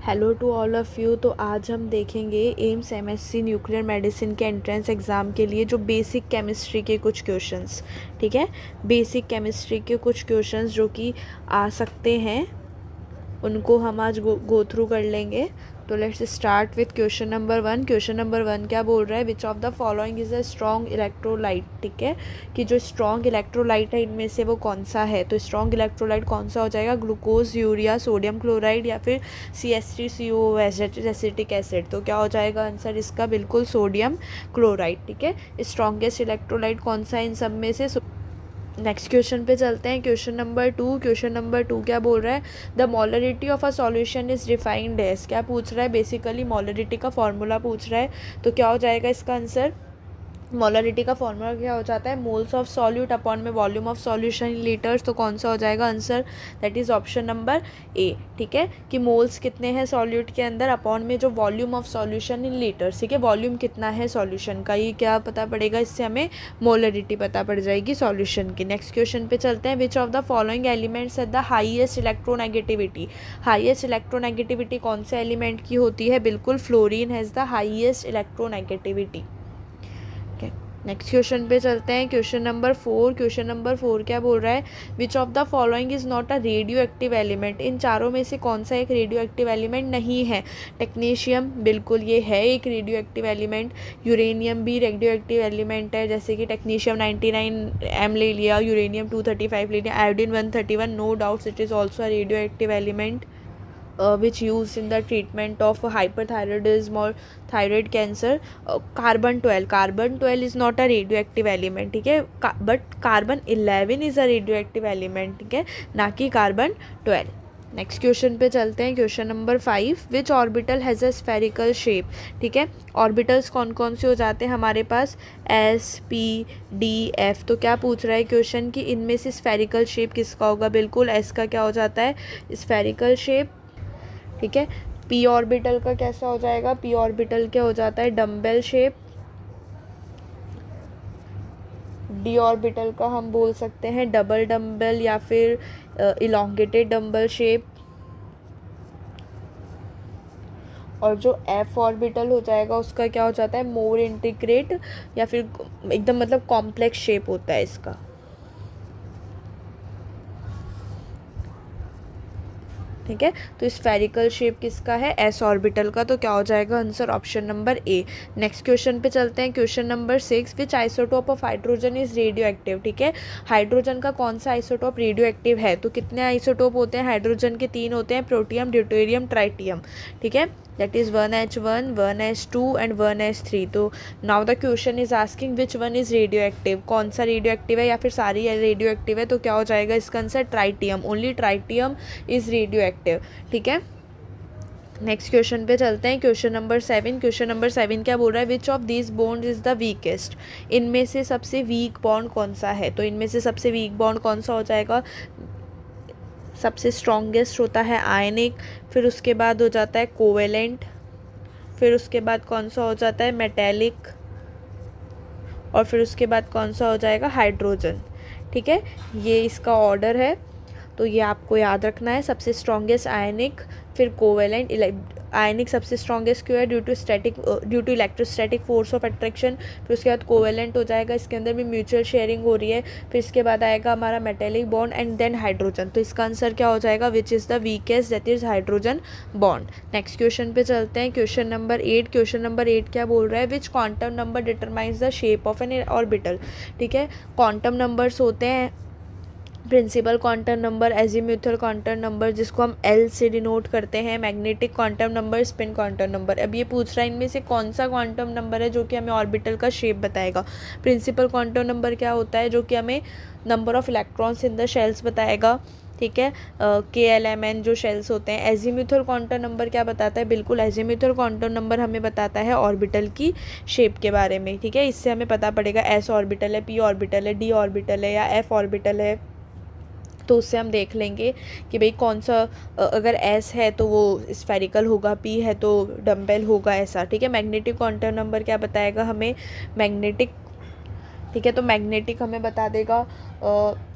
Hello to all of you. तो आज हम देखेंगे एम्स एमएससी न्यूक्लियर मेडिसिन के एंट्रेंस एग्ज़ाम के लिए जो बेसिक केमिस्ट्री के कुछ क्वेश्चंस, ठीक है, बेसिक केमिस्ट्री के कुछ क्वेश्चंस जो कि आ सकते हैं, उनको हम आज गो थ्रू कर लेंगे। तो let's start with question number 1। Question number 1 क्या बोल रहा है, which of the following is a strong electrolyte. ठीक है, कि जो स्ट्रॉन्ग इलेक्ट्रोलाइट है इनमें से वो कौन सा है। तो स्ट्रॉन्ग इलेक्ट्रोलाइट कौन सा हो जाएगा, ग्लूकोज, यूरिया, सोडियम क्लोराइड या फिर CH3COOH एसिटिक एसिड। तो क्या हो जाएगा आंसर इसका, बिल्कुल सोडियम क्लोराइड। ठीक है, स्ट्रॉन्गेस्ट इलेक्ट्रोलाइट कौन सा है इन सब में से। नेक्स्ट क्वेश्चन पे चलते हैं, क्वेश्चन नंबर 2। क्वेश्चन नंबर 2 क्या बोल रहा है, the molarity of a solution is defined as. क्या पूछ रहा है, बेसिकली मोलरिटी का फॉर्मूला पूछ रहा है। तो क्या हो जाएगा इसका आंसर, मोलरिटी का फॉर्मूला क्या हो जाता है, मोल्स ऑफ सॉल्यूट अपॉन में volume of solution in litres. तो कौन सा हो जाएगा answer, that is option number A. ठीक है, कि मोल्स कितने हैं सॉल्यूट के अंदर अपॉन में जो volume of solution in litres. ठीक है, वॉल्यूम कितना है सॉल्यूशन का, ये क्या पता पड़ेगा, इससे हमें मोलरिटी पता पड़ जाएगी सॉल्यूशन की। नेक्स्ट क्वेश्चन पे चलते हैं, which of the following elements है the highest electronegativity. Highest electronegativity कौन से एलिमेंट की होती है, बिल्कुल fluorine has the highest electronegativity. Next question पे चलते हैं, क्वेश्चन नंबर 4। क्वेश्चन नंबर 4 क्या बोल रहा है, which of the following is not a radio active element. इन चारों में से कौन सा एक रेडियो एक्टिव एलिमेंट नहीं है। टेक्नीशियम, बिल्कुल ये है एक रेडियो एक्टिव एलिमेंट। यूरेनियम भी रेडियो एक्टिव एलिमेंट है, जैसे कि टेक्नीशियम 99 M ले लिया, यूरेनियम 235 ले लिया, iodine 131, no doubts it is also a radio active element which used in the treatment of hyperthyroidism or thyroid cancer. Carbon 12 is not a radioactive element, ठीक है, but carbon 11 is a radioactive element, ठीक है, ना कि carbon 12। Next question पे चलते हैं, question number 5। Which orbital has a spherical shape. ठीक है, ऑर्बिटल्स कौन कौन से हो जाते हैं हमारे पास, S, P, D, F। तो क्या पूछ रहा है क्वेश्चन कि इनमें से स्फेरिकल शेप किसका होगा, बिल्कुल S का क्या हो जाता है, स्फेरिकल शेप। ठीक है, पी ऑर्बिटल का कैसा हो जाएगा, पी ऑर्बिटल क्या हो जाता है, डम्बेल शेप। डी ऑर्बिटल का हम बोल सकते हैं डबल डम्बेल या फिर इलोंगेटेड डम्बल शेप। और जो एफ ऑर्बिटल हो जाएगा उसका क्या हो जाता है, मोर इंटीग्रेट या फिर एकदम मतलब कॉम्प्लेक्स शेप होता है इसका। ठीक है, तो स्फेरिकल शेप किसका है, एस ऑर्बिटल का। तो क्या हो जाएगा answer, option number A. Next question पे चलते हैं, question number 6। Which isotope of hydrogen is radio active. ठीक है, हाइड्रोजन का कौन सा आइसोटोप रेडियो एक्टिव है। तो कितने आइसोटोप होते हैं हाइड्रोजन के, 3 होते हैं, प्रोटियम, ड्यूटेरियम, ट्राइटियम। ठीक है, that is 1H1, 1H2 and 1H3। तो now the question is asking which one is radio active, कौन सा रेडियो एक्टिव है या फिर सारी रेडियो एक्टिव है। तो क्या हो जाएगा इसका answer, tritium, only tritium is radio active. ठीक है, नेक्स्ट क्वेश्चन पे चलते हैं, क्वेश्चन नंबर 7। क्वेश्चन नंबर 7 क्या बोल रहा है, which of this bond is the weakest. इनमें से सबसे वीक बॉन्ड कौन सा है। तो इनमें से सबसे वीक बॉन्ड कौन सा हो जाएगा, सबसे स्ट्रॉन्गेस्ट होता है आयनिक, फिर उसके बाद हो जाता है कोवेलेंट, फिर उसके बाद कौन सा हो जाता है मेटेलिक, और फिर उसके बाद कौन सा हो जाएगा हाइड्रोजन। ठीक है, ये इसका ऑर्डर है, तो ये आपको याद रखना है। सबसे स्ट्रॉन्गेस्ट आयनिक, फिर कोवेलेंट। आयनिक सबसे स्ट्रॉन्गेस्ट क्यों है, due to electrostatic force of attraction. फिर उसके बाद कोवेलेंट हो जाएगा, इसके अंदर भी म्यूचुअल शेयरिंग हो रही है। फिर इसके बाद आएगा हमारा metallic bond and then hydrogen. तो इसका आंसर क्या हो जाएगा, which is the weakest, that is hydrogen bond. Next question पे चलते हैं, क्वेश्चन नंबर 8। क्वेश्चन नंबर 8 क्या बोल रहा है, which quantum number determines the shape of an orbital. ठीक है, क्वांटम नंबर्स होते हैं principal quantum number, azimuthal quantum number जिसको हम एल से डिनोट करते हैं, magnetic quantum number, spin quantum number. अब ये पूछ रहा है इनमें से कौन सा क्वांटम नंबर है जो कि हमें ऑर्बिटल का शेप बताएगा। प्रिंसिपल क्वांटम नंबर क्या होता है, जो कि हमें number of electrons in the shells बताएगा। ठीक है, KLMN जो शेल्स होते हैं। एजीम्यूथल क्वांटम नंबर क्या बताता है, बिल्कुल एजीम्यूथल क्वांटम नंबर हमें बताता है ऑर्बिटल की शेप के बारे में। ठीक है, इससे हमें पता पड़ेगा S ऑर्बिटल है, P ऑर्बिटल है, D ऑर्बिटल है या F ऑर्बिटल है। तो उससे हम देख लेंगे कि भाई कौन सा, अगर S है तो वो स्फेरिकल होगा, P है तो डम्बेल होगा, ऐसा। ठीक है, मैग्नेटिक क्वांटम नंबर क्या बताएगा हमें, मैग्नेटिक। ठीक है, तो मैग्नेटिक हमें बता देगा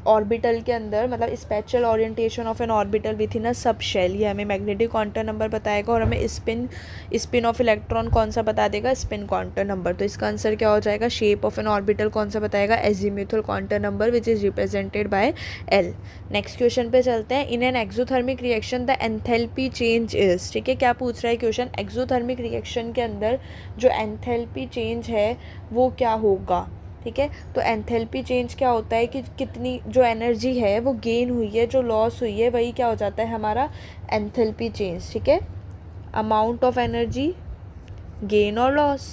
ऑर्बिटल के अंदर, मतलब special orientation of an orbital within a subshell, ये हमें मैग्नेटिक क्वांटम नंबर बताएगा। और हमें स्पिन ऑफ इलेक्ट्रॉन कौन सा बता देगा, स्पिन क्वांटम नंबर। तो इसका आंसर क्या हो जाएगा, शेप ऑफ एन ऑर्बिटल कौन सा बताएगा, azimuthal quantum number which is represented by L. Next question पे चलते हैं। In an exothermic reaction the enthalpy change is, ठीक है, क्या पूछ रहा है क्वेश्चन, एक्सोथर्मिक रिएक्शन के अंदर जो एंथैल्पी चेंज है वो क्या होगा, ठीक है। तो एंथैल्पी चेंज क्या होता है कि कितनी जो एनर्जी है वो गेन हुई है, जो लॉस हुई है वही क्या हो जाता है हमारा एंथैल्पी चेंज, ठीक है। अमाउंट ऑफ एनर्जी गेन और लॉस।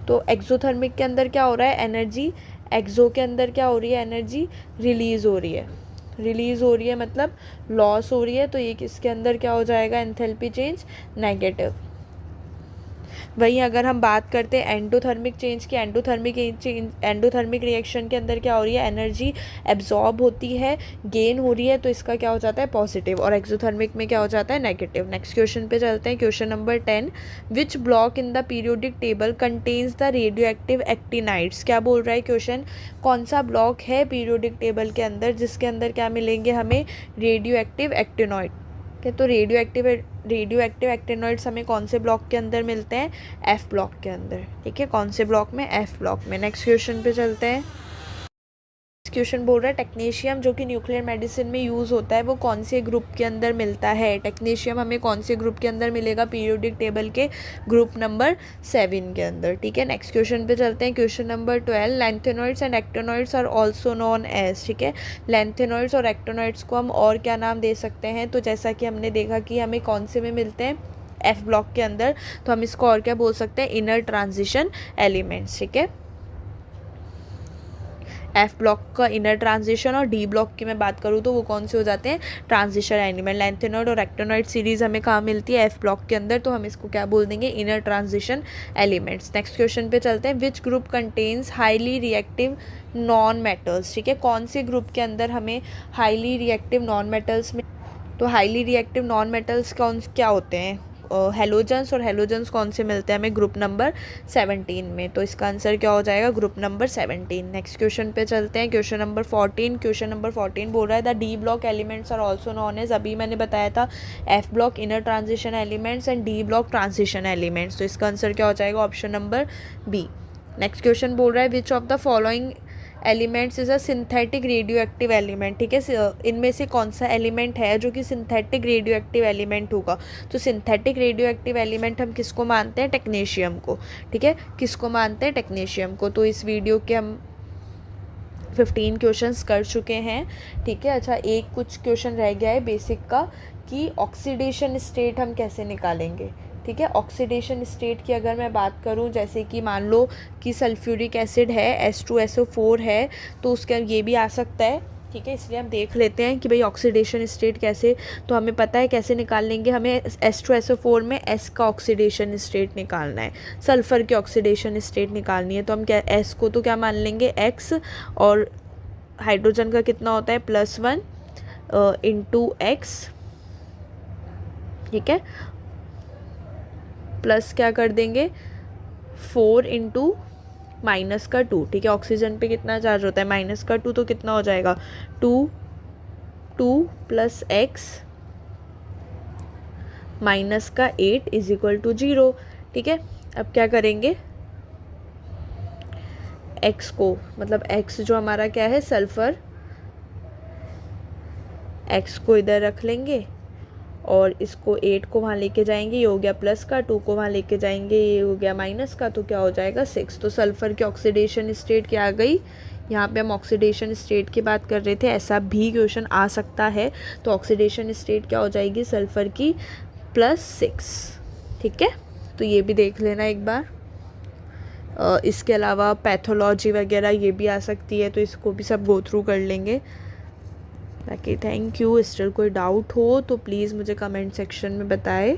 तो एक्सोथर्मिक के अंदर क्या हो रहा है, एनर्जी, एक्सो के अंदर क्या हो रही है, एनर्जी रिलीज हो रही है, रिलीज हो रही है मतलब लॉस हो रही है। तो ये किसके अंदर क्या हो जाएगा, एंथैल्पी चेंज नेगेटिव। वहीं अगर हम बात करते हैं एंडोथर्मिक चेंज की, एंडोथर्मिक रिएक्शन के अंदर क्या हो रही है, एनर्जी एब्जॉर्ब होती है, गेन हो रही है, तो इसका क्या हो जाता है पॉजिटिव, और एक्सोथर्मिक में क्या हो जाता है नेगेटिव। नेक्स्ट क्वेश्चन पे चलते हैं, question number 10, which block in the periodic table contains the radio active actinides. क्या बोल रहा है क्वेश्चन, कौन सा ब्लॉक है पीरियोडिक टेबल के अंदर जिसके अंदर क्या मिलेंगे हमें, रेडियो एक्टिव एक्टिनॉइड। तो रेडियो एक्टिव एक्टिनॉइड्स हमें कौन से ब्लॉक के अंदर मिलते हैं, एफ ब्लॉक के अंदर, ठीक है, कौन से ब्लॉक में, एफ ब्लॉक में। नेक्स्ट क्वेश्चन पे चलते हैं। क्वेश्चन बोल रहा है टेक्नीशियम जो कि न्यूक्लियर मेडिसिन में यूज़ होता है वो कौन से ग्रुप के अंदर मिलता है, टेक्नीशियम हमें कौन से ग्रुप के अंदर मिलेगा, पीरियोडिक टेबल के ग्रुप नंबर 7 के अंदर, ठीक है। नेक्स्ट क्वेश्चन पे चलते हैं, question number 12, lanthanoids and actinoids are also known as, ठीक है। लैंथेनॉइड्स और एक्टिनॉइड्स को हम और क्या नाम दे सकते हैं, तो जैसा कि हमने देखा कि हमें कौन से में मिलते हैं, एफ ब्लॉक के अंदर, तो हम इसको और क्या बोल सकते हैं, इनर ट्रांजिशन एलिमेंट्स, ठीक है। एफ ब्लॉक का इनर ट्रांजिशन, और डी ब्लॉक की मैं बात करूँ तो वो कौन से हो जाते हैं, ट्रांजिशन एलिमेंट। लैंथेनॉइड और एक्टिनॉइड सीरीज हमें कहाँ मिलती है, एफ ब्लॉक के अंदर, तो हम इसको क्या बोल देंगे, inner transition elements. Next question पे चलते हैं, which group contains highly reactive non metals, ठीक है, कौन से ग्रुप के अंदर हमें हाईली रिएक्टिव नॉन मेटल्स में, तो हाईली रिएक्टिव नॉन मेटल्स कौन क्या होते हैं, हेलोजन्स, और हेलोजन्स कौन से मिलते हैं हमें, ग्रुप नंबर 17 में। तो इसका आंसर क्या हो जाएगा, ग्रुप नंबर 17। नेक्स्ट क्वेश्चन पे चलते हैं, क्वेश्चन नंबर 14। क्वेश्चन नंबर 14 बोल रहा है the D block elements are also known as, अभी मैंने बताया था F block inner transition elements and D block transition elements, तो इसका आंसर क्या हो जाएगा, option number B. Next question बोल रहा है which of the following elements is a synthetic radio active element, ठीक है, इनमें से कौन सा एलिमेंट है जो कि सिंथेटिक रेडियो एक्टिव एलिमेंट होगा। तो सिंथेटिक रेडियो एक्टिव एलिमेंट हम किसको मानते हैं, टेक्नीशियम को, ठीक है, किसको मानते हैं, टेक्नीशियम को। तो इस वीडियो के हम 15 क्वेश्चंस कर चुके हैं, ठीक है। अच्छा, एक कुछ क्वेश्चन रह गया है बेसिक का कि ऑक्सीडेशन स्टेट हम कैसे निकालेंगे, ठीक है। ऑक्सीडेशन स्टेट की अगर मैं बात करूं, जैसे कि मान लो कि सल्फ्यूरिक एसिड है, H2SO4 है, तो उसका ये भी आ सकता है, ठीक है। इसलिए हम देख लेते हैं कि भाई ऑक्सीडेशन स्टेट कैसे, तो हमें पता है कैसे निकाल लेंगे, हमें H2SO4 में S का ऑक्सीडेशन स्टेट निकालना है, सल्फ़र की ऑक्सीडेशन स्टेट निकालनी है, तो हम क्या S को तो क्या मान लेंगे X, और हाइड्रोजन का कितना होता है +1 × X, ठीक है, प्लस क्या कर देंगे 4 × -2, ठीक है। ऑक्सीजन पे कितना चार्ज होता है -2, तो कितना हो जाएगा 2 + X -8 = 0, ठीक है। अब क्या करेंगे, X को, मतलब X जो हमारा क्या है सल्फ़र, X को इधर रख लेंगे और इसको 8 को वहाँ लेके जाएंगे, ये हो गया प्लस का, 2 को वहाँ लेके जाएंगे, ये हो गया माइनस का, तो क्या हो जाएगा 6। तो सल्फ़र की ऑक्सीडेशन स्टेट क्या आ गई, यहाँ पे हम ऑक्सीडेशन स्टेट की बात कर रहे थे, ऐसा भी क्वेश्चन आ सकता है। तो ऑक्सीडेशन स्टेट क्या हो जाएगी सल्फ़र की +6, ठीक है। तो ये भी देख लेना एक बार। इसके अलावा पैथोलॉजी वगैरह ये भी आ सकती है, तो इसको भी सब गो थ्रू कर लेंगे। बाकी थैंक यू। स्टिल कोई डाउट हो तो प्लीज़ मुझे कमेंट सेक्शन में बताएं।